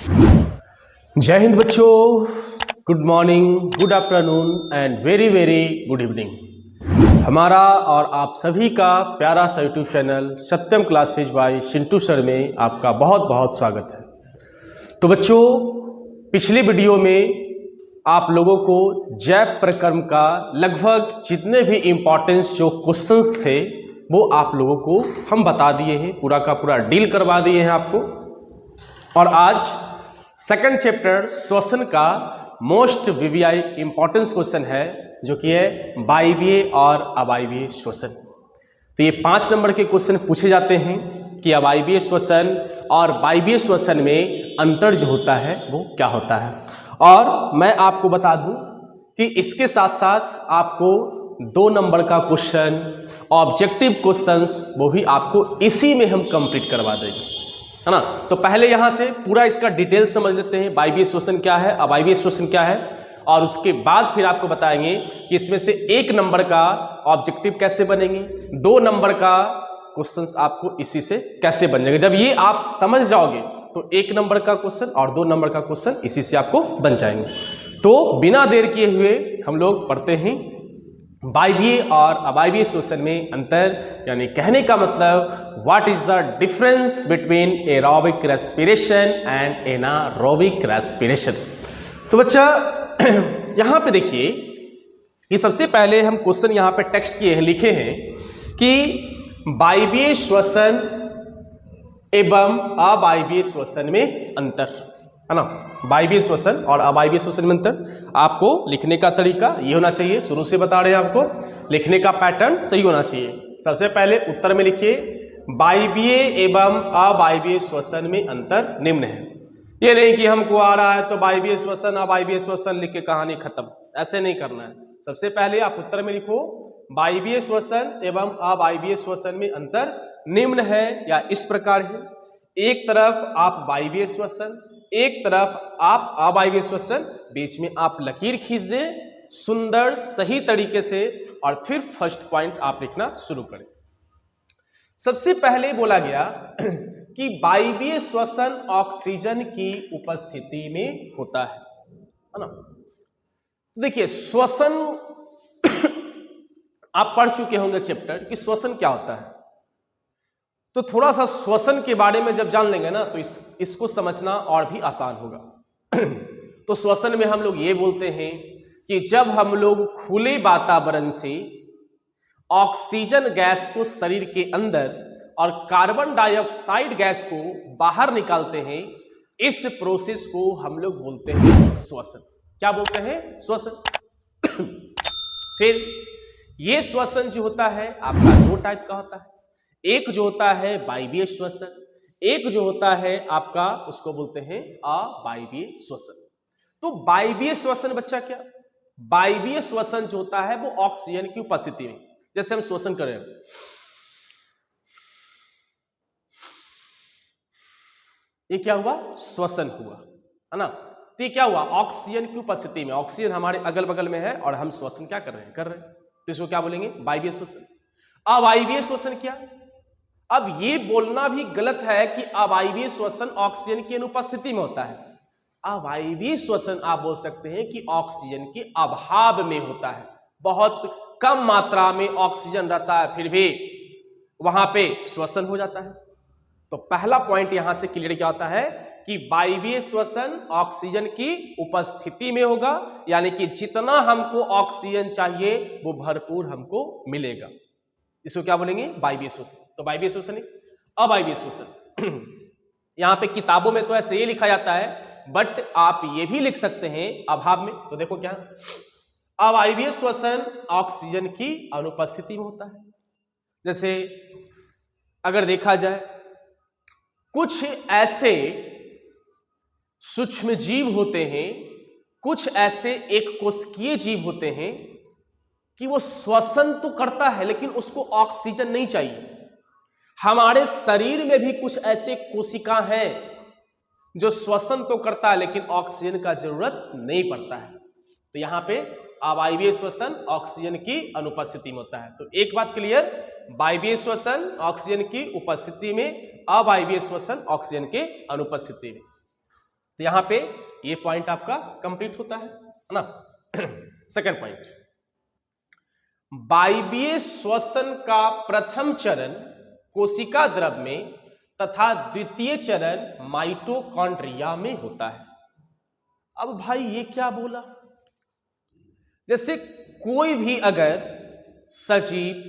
जय हिंद बच्चों, good morning, good afternoon and very very good evening. हमारा और आप सभी का प्यारा सा यूट्यूब चैनल सत्यम क्लासेज बाय चिंटू सर में आपका बहुत बहुत स्वागत है। तो बच्चों, पिछले वीडियो में आप लोगों को जैव प्रक्रम का लगभग जितने भी इम्पोर्टेंस जो क्वेश्चंस थे वो आप लोगों को हम बता दिए हैं, पूरा का पूरा डील करवा दिए हैं आपको। और आज सेकंड चैप्टर श्वसन का मोस्ट वीवीआई इंपॉर्टेंस क्वेश्चन है, जो कि है वायवीय और अवायवीय श्वसन। तो ये 5 नंबर के क्वेश्चन पूछे जाते हैं कि अवायवीय श्वसन और वायवीय श्वसन में अंतर जो होता है वो क्या होता है। और मैं आपको बता दूं कि इसके साथ साथ आपको 2 नंबर का क्वेश्चन ऑब्जेक्टिव क्वेश्चंस वो भी आपको इसी में हम कंप्लीट करवा देंगे, है ना। तो पहले यहां से पूरा इसका डिटेल समझ लेते हैं, वायवीय श्वसन क्या है, अवायवीय श्वसन क्या है, और उसके बाद फिर आपको बताएंगे कि इसमें से 1 नंबर का ऑब्जेक्टिव कैसे बनेंगे, 2 नंबर का क्वेश्चंस आपको इसी से कैसे बन जाएंगे। जब ये आप समझ जाओगे तो 1 नंबर का क्वेश्चन और 2 नंबर का क्वेश्चन इसी से आपको बन जाएंगे। तो बिना देर किए हुए हम लोग पढ़ते हैं वायवीय और अवायवीय श्वसन में अंतर, यानी कहने का मतलब what is the difference between aerobic respiration and anaerobic respiration. तो बच्चा यहां पे देखिए कि सबसे पहले हम क्वेश्चन यहां पे टेक्स्ट किए हैं, लिखे हैं कि वायवीय श्वसन एवं अवायवीय श्वसन में अंतर, है ना। वायवीय श्वसन और अवायवीय श्वसन में अंतर आपको लिखने का तरीका ये होना चाहिए, शुरू से बता रहे हैं आपको, लिखने का पैटर्न सही होना चाहिए। सबसे पहले उत्तर में लिखिए वायवीय एवं अवायवीय श्वसन में अंतर निम्न है। ये नहीं कि हमको आ रहा है तो वायवीय श्वसन अवायवीय श्वसन लिख के कहानी खत्म, ऐसे नहीं करना है। सबसे पहले आप उत्तर में लिखो वायवीय श्वसन एवं अवायवीय श्वसन में अंतर निम्न है या इस प्रकार है। एक तरफ आप वायवीय श्वसन, एक तरफ आप अवायवीय श्वसन, बीच में आप लकीर खींच दें सुंदर सही तरीके से, और फिर फर्स्ट पॉइंट आप लिखना शुरू करें। सबसे पहले बोला गया कि वायवीय श्वसन ऑक्सीजन की उपस्थिति में होता है ना। तो देखिए श्वसन आप पढ़ चुके होंगे चैप्टर कि श्वसन क्या होता है, तो थोड़ा सा श्वसन के बारे में जब जान लेंगे ना तो इसको समझना और भी आसान होगा। तो श्वसन में हम लोग ये बोलते हैं कि जब हम लोग खुले वातावरण से ऑक्सीजन गैस को शरीर के अंदर और कार्बन डाइऑक्साइड गैस को बाहर निकालते हैं, इस प्रोसेस को हम लोग बोलते हैं श्वसन। क्या बोलते हैं? श्वसन। फिर ये श्वसन जो होता है आपका 2 टाइप का होता है। एक जो होता है वायवीय श्वसन, एक जो होता है आपका उसको बोलते हैं अवायवीय श्वसन। तो वायवीय श्वसन बच्चा क्या, वायवीय श्वसन जो होता है वो ऑक्सीजन की उपस्थिति में, जैसे हम श्वसन कर रहे हैं, ये क्या हुआ? श्वसन हुआ, है ना। तो ये क्या हुआ? ऑक्सीजन की उपस्थिति में, ऑक्सीजन हमारे अगल बगल में है और हम श्वसन क्या कर रहे हैं? तो इसको क्या बोलेंगे? वायवीय श्वसन। अवायवीय श्वसन क्या? अब ये बोलना भी गलत है कि अवायवीय श्वसन ऑक्सीजन की अनुपस्थिति में होता है। अवायवीय श्वसन आप बोल सकते हैं कि ऑक्सीजन के अभाव में होता है, बहुत कम मात्रा में ऑक्सीजन रहता है फिर भी वहां पे श्वसन हो जाता है। तो पहला पॉइंट यहां से क्लियर क्या होता है कि वायवीय श्वसन ऑक्सीजन की उपस्थिति में होगा, यानी कि जितना हमको ऑक्सीजन चाहिए वो भरपूर हमको मिलेगा। इसको क्या बोलेंगे? वायवीय श्वसन। तो वायवीय श्वसन, अवायवीय श्वसन। यहां पे किताबों में तो ऐसे ही लिखा जाता है, बट आप ये भी लिख सकते हैं अभाव में। तो देखो क्या, अवायवीय श्वसन ऑक्सीजन की अनुपस्थिति में होता है। जैसे अगर देखा जाए कुछ ऐसे सूक्ष्म जीव होते हैं, कुछ ऐसे एक कोशिकीय जीव होते हैं कि वो श्वसन तो करता है लेकिन उसको ऑक्सीजन नहीं चाहिए। हमारे शरीर में भी कुछ ऐसे कोशिका हैं जो श्वसन तो करता है लेकिन ऑक्सीजन का जरूरत नहीं पड़ता है। तो यहां पे अवायवीय श्वसन ऑक्सीजन की अनुपस्थिति में होता है। तो एक बात क्लियर, वायवीय श्वसन ऑक्सीजन की उपस्थिति में, अवायवीय श्वसन ऑक्सीजन के अनुपस्थिति में। तो यहां पे ये पॉइंट आपका कंप्लीट होता है ना। सेकंड पॉइंट, वायवीय श्वसन का प्रथम चरण कोशिका द्रव में तथा द्वितीय चरण माइटोकॉन्ड्रिया में होता है। अब भाई ये क्या बोला, जैसे कोई भी अगर सजीव,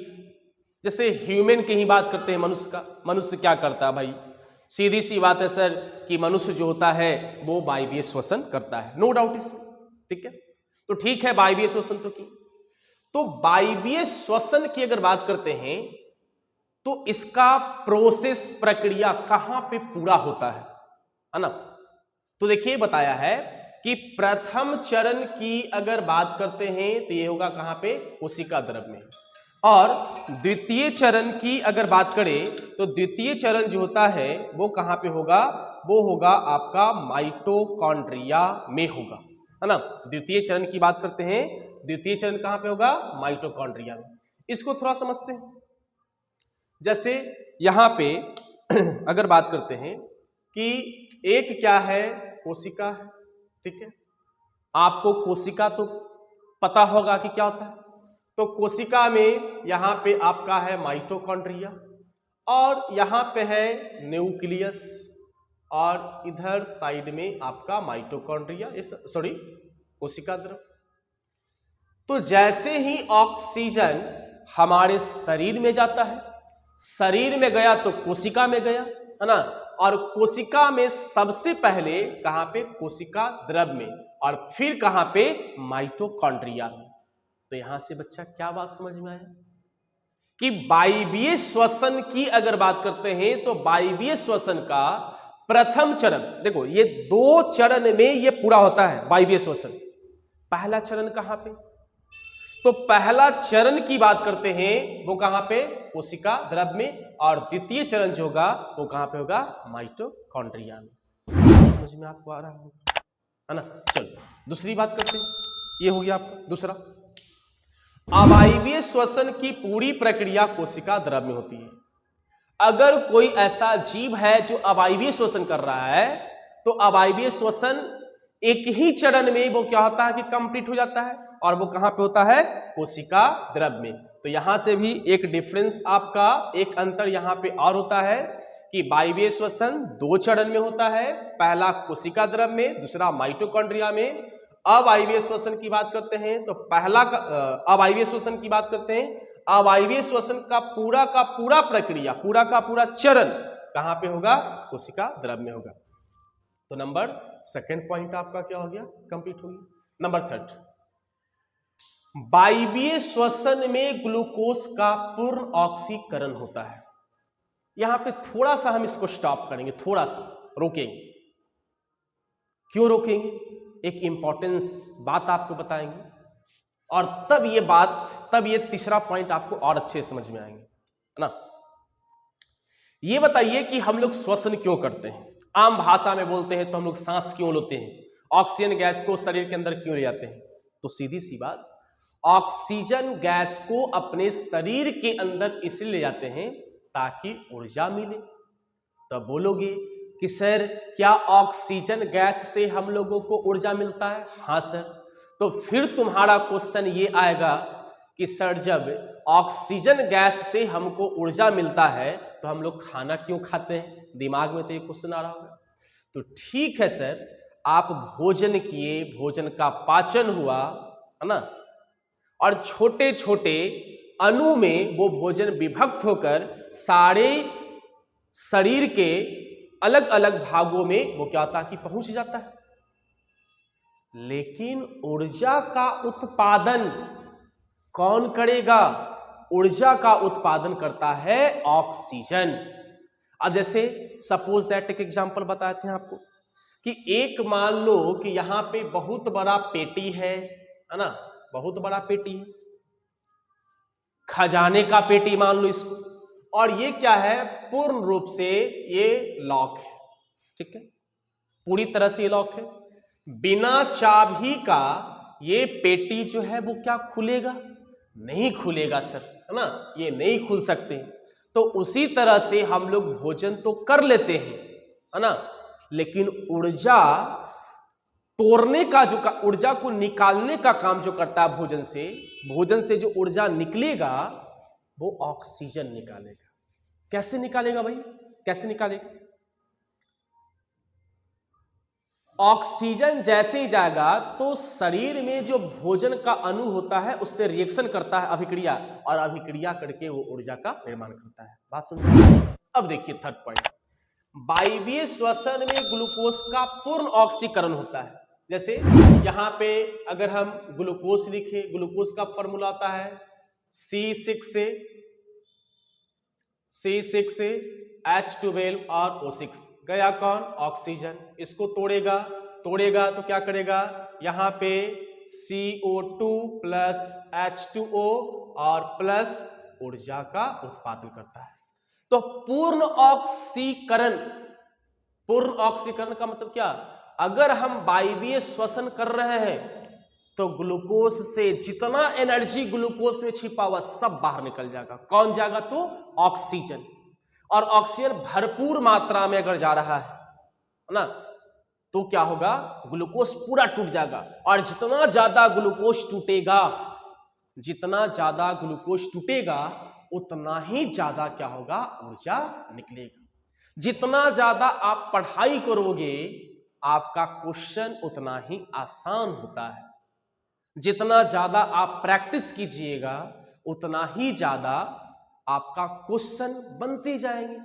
जैसे ह्यूमन की ही बात करते हैं, मनुष्य का, मनुष्य क्या करता है भाई, सीधी सी बात है सर कि मनुष्य जो होता है वो वायवीय श्वसन करता है, नो डाउट इसमें, ठीक है। तो ठीक है, वायवीय श्वसन तो की, तो वायवीय श्वसन की अगर बात करते हैं तो इसका प्रोसेस, प्रक्रिया कहां पे पूरा होता है ना। तो देखिए बताया है कि प्रथम चरण की अगर बात करते हैं तो ये होगा कहां पे, कोशिका द्रव में, और द्वितीय चरण की अगर बात करें तो द्वितीय चरण जो होता है वो कहां पे होगा, वो होगा आपका माइटोकॉन्ड्रिया में होगा, है ना। द्वितीय चरण की बात करते हैं, द्वितीय चरण कहां पे होगा, माइटोकॉन्ड्रिया में। इसको थोड़ा समझते हैं, जैसे यहां पे अगर बात करते हैं कि एक क्या है, कोशिका है, ठीक है। आपको कोशिका तो पता होगा कि क्या होता है, तो कोशिका में यहां पे आपका है माइटोकॉन्ड्रिया, और यहां पे है न्यूक्लियस, और इधर साइड में आपका माइटोकॉन्ड्रिया, सॉरी कोशिका द्रव। तो जैसे ही ऑक्सीजन हमारे शरीर में जाता है, शरीर में गया तो कोशिका में गया, है ना, और कोशिका में सबसे पहले कहां पे, कोशिका द्रव में, और फिर कहां पे, माइटोकॉन्ड्रिया में। तो यहां से बच्चा क्या बात समझ में आया कि वायवीय श्वसन की अगर बात करते हैं तो वायवीय श्वसन का प्रथम चरण, देखो ये 2 चरण में ये पूरा होता है वायवीय श्वसन। पहला चरण कहां पे, तो पहला चरण की बात करते हैं वो कहां पे, कोशिका द्रव में, और द्वितीय चरण जो होगा वो कहां पे होगा, माइटोकॉन्ड्रिया में। समझ में आपको आ रहा होगा, है ना। चलो दूसरी बात करते हैं, ये हो गया आपका दूसरा। अवायवीय श्वसन की पूरी प्रक्रिया कोशिका द्रव में होती है। अगर कोई ऐसा जीव है जो अवायवीय श्वसन कर रहा है तो अवायवीय श्वसन एक ही चरण में वो क्या होता है कि कंप्लीट हो जाता है, और वो कहां पे होता है, कोशिका द्रव में। तो यहां से भी एक डिफरेंस आपका, एक अंतर यहां पे और होता है कि वायवीय श्वसन 2 चरण में होता है, पहला कोशिका द्रव में, दूसरा माइटोकॉन्ड्रिया में। अवायवीय श्वसन की बात करते हैं तो पहला अवायवीय श्वसन की बात करते हैं, अवायवीय श्वसन का पूरा प्रक्रिया, पूरा का पूरा चरण कहां पे होगा, कोशिका द्रव में होगा। तो नंबर सेकंड पॉइंट आपका क्या हो गया, कंप्लीट हो गया। नंबर थर्ड, वायवीय श्वसन में ग्लूकोज का पूर्ण ऑक्सीकरण होता है। यहां पे थोड़ा सा हम इसको स्टॉप करेंगे, थोड़ा सा रोकेंगे। क्यों रोकेंगे, एक इंपॉर्टेंस बात आपको बताएंगे, और तब ये तीसरा पॉइंट आपको और अच्छे समझ में आएंगे, है ना। ये बताइए कि हम लोग श्वसन क्यों करते हैं, आम भाषा में बोलते हैं तो हम लोग सांस क्यों लेते हैं, ऑक्सीजन गैस को शरीर के अंदर क्यों ले जाते हैं। तो सीधी सी बात, ऑक्सीजन गैस को अपने शरीर के अंदर इसलिए ले जाते हैं ताकि ऊर्जा मिले। तो बोलोगे कि सर क्या ऑक्सीजन गैस से हम लोगों को ऊर्जा मिलता है, हाँ सर। तो फिर तुम्हारा क्वेश्चन ये आएगा कि सर जब ऑक्सीजन गैस से हमको ऊर्जा मिलता है तो हम लोग खाना क्यों खाते हैं, दिमाग में तो ये क्वेश्चन आ रहा होगा। तो ठीक है सर, आप भोजन किए, भोजन का पाचन हुआ, है ना, और छोटे छोटे अणु में वो भोजन विभक्त होकर सारे शरीर के अलग अलग भागों में वो क्या होता है कि पहुंच जाता है। लेकिन ऊर्जा का उत्पादन कौन करेगा, ऊर्जा का उत्पादन करता है ऑक्सीजन। अब जैसे सपोज दैट एक एग्जांपल बताते हैं आपको कि एक मान लो कि यहां पे बहुत बड़ा पेटी है ना, बहुत बड़ा पेटी है, खजाने का पेटी मान लो इसको, और ये क्या है, पूर्ण रूप से ये लॉक है, ठीक है, पूरी तरह से ये लॉक है। बिना चाबी का ये पेटी जो है वो क्या खुलेगा, नहीं खुलेगा सर, है ना, ये नहीं खुल सकते। तो उसी तरह से हम लोग भोजन तो कर लेते हैं, है ना, लेकिन ऊर्जा तोड़ने का जो ऊर्जा को निकालने का काम जो करता है भोजन से जो ऊर्जा निकलेगा वो ऑक्सीजन निकालेगा। कैसे निकालेगा भाई, कैसे निकालेगा? ऑक्सीजन जैसे ही जाएगा तो शरीर में जो भोजन का अणु होता है उससे रिएक्शन करता है, अभिक्रिया, और अभिक्रिया करके वो ऊर्जा का निर्माण करता है। बात सुन रहे हैं? अब देखिए थर्ड पॉइंट, वायवीय श्वसन में ग्लूकोज का पूर्ण ऑक्सीकरण होता है। जैसे यहां पे अगर हम ग्लूकोज लिखे, ग्लूकोज का फॉर्मूला आता है C6 से H12 और O6, गया कौन? ऑक्सीजन। इसको तोड़ेगा तो क्या करेगा? यहां पे CO2 प्लस H2O और प्लस ऊर्जा का उत्पादन करता है। तो पूर्ण ऑक्सीकरण का मतलब क्या? अगर हम वायवीय श्वसन कर रहे हैं तो ग्लूकोज से जितना एनर्जी ग्लूकोज में छिपा हुआ सब बाहर निकल जाएगा। कौन जाएगा? तो ऑक्सीजन। और ऑक्सीजन भरपूर मात्रा में अगर जा रहा है ना, तो क्या होगा? ग्लूकोज पूरा टूट जाएगा। और जितना ज्यादा ग्लूकोज टूटेगा उतना ही ज्यादा क्या होगा? ऊर्जा निकलेगा। जितना ज्यादा आप पढ़ाई करोगे आपका क्वेश्चन उतना ही आसान होता है। जितना ज्यादा आप प्रैक्टिस कीजिएगा उतना ही ज्यादा आपका क्वेश्चन बनते जाएंगे,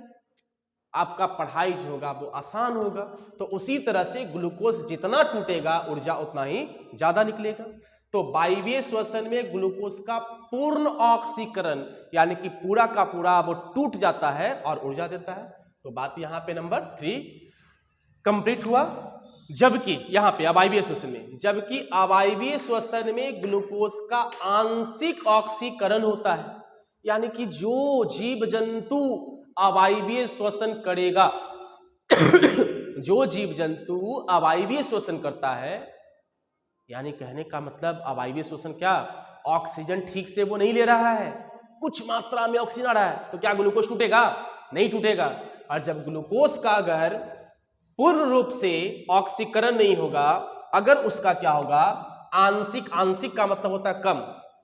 आपका पढ़ाई जो होगा वो आसान होगा। तो उसी तरह से ग्लूकोज जितना टूटेगा ऊर्जा उतना ही ज्यादा निकलेगा। तो वायवीय श्वसन में ग्लूकोज का पूर्ण ऑक्सीकरण यानी कि पूरा का पूरा वो टूट जाता है और ऊर्जा देता है। तो बात यहां पे नंबर 3 कंप्लीट हुआ। जबकि यहां पे अवायवीय श्वसन में, जबकि अवायवीय श्वसन में ग्लूकोज का आंशिक ऑक्सीकरण होता है, यानी कि जो जीव जंतु अवायवीय श्वसन करेगा जो जीव जंतु अवायवीय श्वसन करता है, यानी कहने का मतलब अवायवीय श्वसन क्या? ऑक्सीजन ठीक से वो नहीं ले रहा है, कुछ मात्रा में ऑक्सीजन आ रहा है, तो क्या ग्लूकोज टूटेगा? नहीं टूटेगा। और जब ग्लूकोज का अगर पूर्ण रूप से ऑक्सीकरण नहीं होगा, अगर उसका क्या होगा? आंशिक का मतलब होता है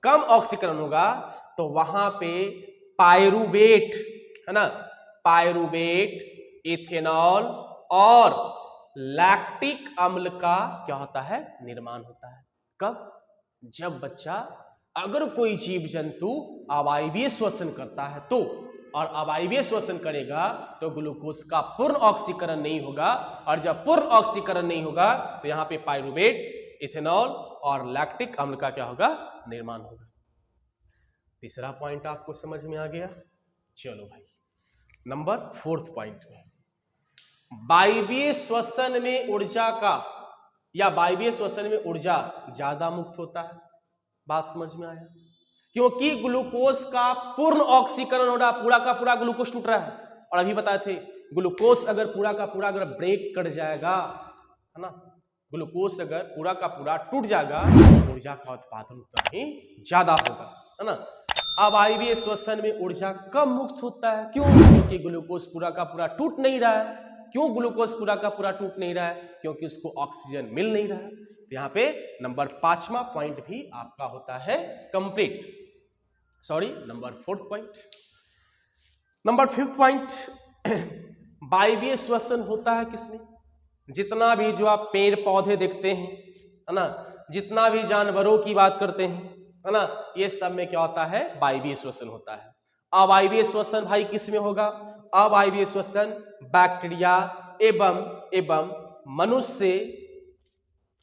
कम ऑक्सीकरण होगा, तो वहां पे पायरुवेट है ना, पायरुवेट, इथेनॉल और लैक्टिक अम्ल का क्या होता है? निर्माण होता है। कब? जब बच्चा, अगर कोई जीव जंतु अवायवीय श्वसन करता है तो, और अवायवीय श्वसन करेगा तो ग्लूकोज का पूर्ण ऑक्सीकरण नहीं होगा, और जब पूर्ण ऑक्सीकरण नहीं होगा तो यहां पे पायरुवेट, इथेनॉल और लैक्टिक अम्ल का क्या होगा? निर्माण होगा। तीसरा पॉइंट आपको समझ में आ गया। चलो भाई नंबर 4th पॉइंट में, वायवीय श्वसन में ऊर्जा का या वायवीय श्वसन में ऊर्जा ज्यादा मुक्त होता है। बात समझ में आया? क्योंकि ग्लूकोज का पूर्ण ऑक्सीकरण हो रहा, पूरा का पूरा ग्लूकोज टूट रहा है। और अभी बताए थे ग्लूकोज अगर पूरा का पूरा अगर ब्रेक कर जाएगा है ना, ग्लूकोज अगर पूरा का पूरा टूट जाएगा ऊर्जा का उत्पादन उतना ही ज्यादा होगा, है ना। अवायवीय श्वसन में ऊर्जा कम मुक्त होता है। क्यों? क्योंकि ग्लूकोज पूरा का पूरा टूट नहीं रहा है। क्यों ग्लूकोज पूरा का पूरा टूट नहीं रहा है? क्योंकि उसको ऑक्सीजन मिल नहीं रहा है। तो यहाँ पे नंबर 5वां पॉइंट भी आपका होता है complete. Sorry, number 4th point. Number 5th point, वायवीय श्वसन होता है किसमें? जितना भी जो आप पेड़ पौधे देखते हैं, है ना, जितना भी जानवरों की बात करते हैं, है ना, ये सब में क्या होता है? वायवीय श्वसन होता है। अवायवीय श्वसन भाई किस में होगा? अवायवीय श्वसन बैक्टीरिया एवं मनुष्य,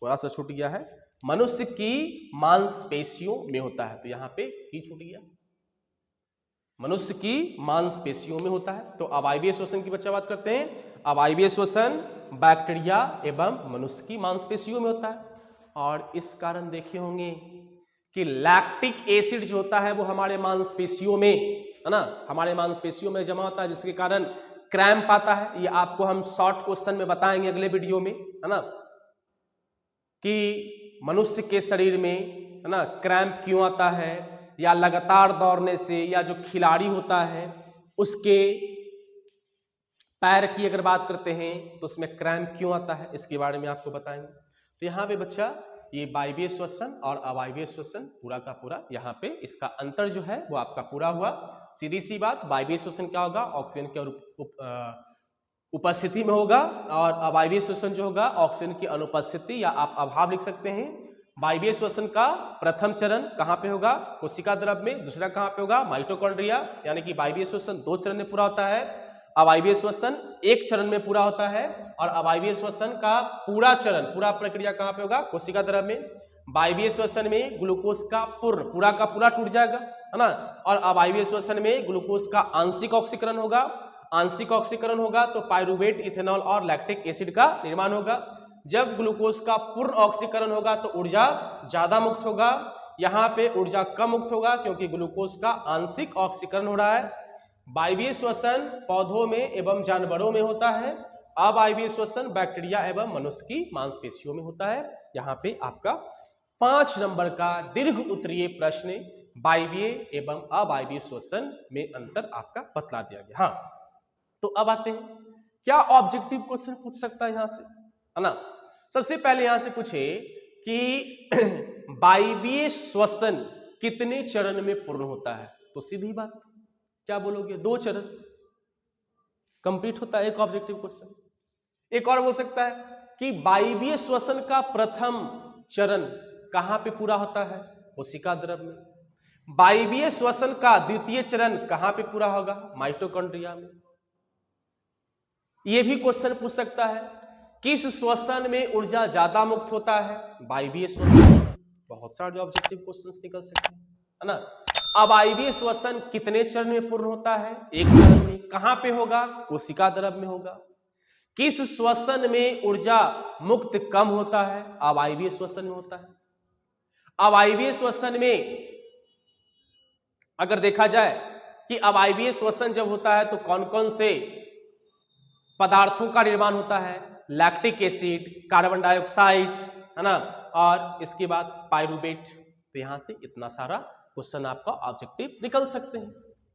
थोड़ा सा छूट गया है, मनुष्य की मांसपेशियों में होता है। तो यहां पे की छूट गया, मनुष्य की मांसपेशियों में होता है। तो अवायवीय श्वसन की बच्चा बात करते हैं, अवायवीय श्वसन बैक्टीरिया एवं मनुष्य की मांसपेशियों में होता है। और इस कारण देखे होंगे कि लैक्टिक एसिड जो होता है वो हमारे मांसपेशियों में, है ना, हमारे मांसपेशियों में जमा होता है, जिसके कारण क्रैम्प आता है। ये आपको हम शॉर्ट क्वेश्चन में बताएंगे अगले वीडियो में, है ना, कि मनुष्य के शरीर में, है ना, क्रैम्प क्यों आता है, या लगातार दौड़ने से, या जो खिलाड़ी होता है उसके पैर की अगर बात करते हैं तो उसमें क्रैम्प क्यों आता है, इसके बारे में आपको बताएंगे। तो यहाँ पे बच्चा ये वायवीय श्वसन और अवायवीय श्वसन पूरा का पूरा यहाँ पे इसका अंतर जो है वो आपका पूरा हुआ। सीधी सी बात, वायवीय श्वसन क्या होगा, ऑक्सीजन के उपस्थिति में होगा, और अवायवीय श्वसन जो होगा ऑक्सीजन की अनुपस्थिति या आप अभाव लिख सकते हैं। वायवीय श्वसन का प्रथम चरण कहाँ पे होगा, कोशिका द्रव में। दूसरा कहाँ पे होगा, माइटोकॉन्ड्रिया, यानी कि वायवीय श्वसन 2 चरण में पूरा होता है, अवायवीय श्वसन 1 चरण में पूरा होता है। और अवायवीय श्वसन का पूरा चरण, पूरा प्रक्रिया कहाँ पे होगा, कोशिका द्रव में। वायवीय श्वसन में ग्लूकोज का पूरा का पूरा टूट जाएगा, है ना, और अवायवीय श्वसन में ग्लूकोज का आंशिक ऑक्सीकरण होगा। आंशिक ऑक्सीकरण होगा तो पायरुवेट, इथेनॉल और लैक्टिक एसिड का निर्माण होगा। जब ग्लूकोज का पूर्ण ऑक्सीकरण होगा तो ऊर्जा ज्यादा मुक्त होगा, यहाँ पे ऊर्जा कम मुक्त होगा क्योंकि ग्लूकोज का आंशिक ऑक्सीकरण हो रहा है। वायवीय श्वसन पौधों में एवं जानवरों में होता है, अवायवीय श्वसन बैक्टीरिया एवं मनुष्य की मांसपेशियों में होता है। यहाँ पे आपका 5 नंबर का दीर्घ उत्तरीय प्रश्न वायवीय एवं अवायवीय श्वसन में अंतर आपका बतला दिया गया। हाँ, तो अब आते हैं, क्या ऑब्जेक्टिव क्वेश्चन पूछ सकता है यहाँ से, है ना। सबसे पहले यहां से पूछे कि वायवीय श्वसन कितने चरण में पूर्ण होता है, तो सीधी बात क्या बोलोगे, 2 चरण कंप्लीट होता है, एक ऑब्जेक्टिव क्वेश्चन। एक और बोल सकता है कि वायवीय श्वसन का प्रथम चरण कहां पे पूरा होता है, कोशिका द्रव में। वायवीय श्वसन का द्वितीय चरण कहां पे पूरा होगा, माइटोकॉन्ड्रिया में। यह भी क्वेश्चन पूछ सकता है किस श्वसन में ऊर्जा ज्यादा मुक्त होता है, वायवीय श्वसन। बहुत सारे ऑब्जेक्टिव क्वेश्चंस निकल सकते हैं, है ना। अवायवीय श्वसन कितने चरण में पूर्ण होता है, 1 चरण में। कहां पे होगा, कोशिका द्रव में होगा। किस श्वसन में ऊर्जा मुक्त कम होता है, अवायवीय श्वसन में होता है। अवायवीय श्वसन में अगर देखा जाए कि अवायवीय श्वसन जब होता है तो कौन कौन से पदार्थों का निर्माण होता है, लैक्टिक एसिड, कार्बन डाइऑक्साइड, है ना, और इसके बाद पायरुवेट। तो यहां से इतना सारा क्वेश्चन आपका ऑब्जेक्टिव निकल सकते हैं,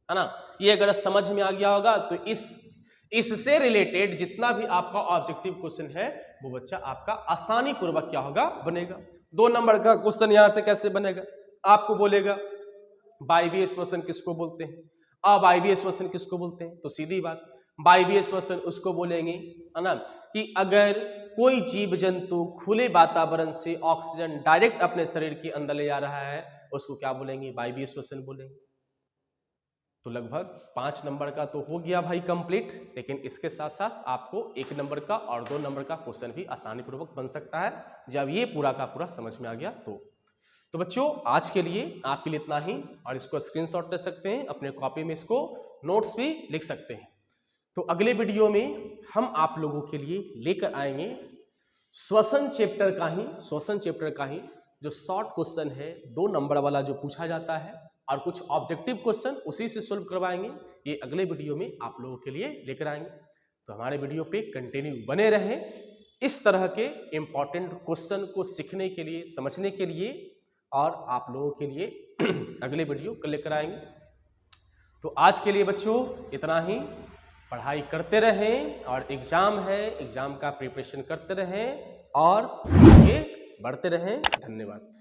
है ना। ये अगर समझ में आ गया होगा तो इससे रिलेटेड जितना भी आपका ऑब्जेक्टिव क्वेश्चन है वो बच्चा आपका आसानी पूर्वक क्या होगा, बनेगा। 2 नंबर का क्वेश्चन यहां से कैसे बनेगा, आपको बोलेगा वायवीय श्वसन किसको बोलते हैं, अवायवीय श्वसन किसको बोलते हैं। तो सीधी बात, वायवीय श्वसन उसको बोलेंगे, है ना, कि अगर कोई जीव जंतु खुले वातावरण से ऑक्सीजन डायरेक्ट अपने शरीर के अंदर ले जा रहा है, उसको क्या बोलेंगे, वायवीय श्वसन बोलेंगे। तो लगभग 5 नंबर का तो हो गया भाई कंप्लीट, लेकिन इसके साथ साथ आपको 1 नंबर का और 2 नंबर का क्वेश्चन भी आसानी पूर्वक बन सकता है जब ये पूरा का पूरा समझ में आ गया तो बच्चों आज के लिए आपके लिए इतना ही, और इसको स्क्रीनशॉट ले सकते हैं, अपने कॉपी में इसको नोट्स भी लिख सकते हैं। तो अगले वीडियो में हम आप लोगों के लिए लेकर आएंगे श्वसन चैप्टर का ही जो शॉर्ट क्वेश्चन है 2 नंबर वाला जो पूछा जाता है, और कुछ ऑब्जेक्टिव क्वेश्चन उसी से सोल्व करवाएंगे। ये अगले वीडियो में आप लोगों के लिए लेकर आएंगे। तो हमारे वीडियो पे कंटिन्यू बने रहें, इस तरह के इंपॉर्टेंट क्वेश्चन को सीखने के लिए, समझने के लिए, और आप लोगों के लिए अगले वीडियो को लेकर आएंगे। तो आज के लिए बच्चों इतना ही, पढ़ाई करते रहें, और एग्जाम है, एग्जाम का प्रिपरेशन करते रहें और आगे बढ़ते रहें। धन्यवाद।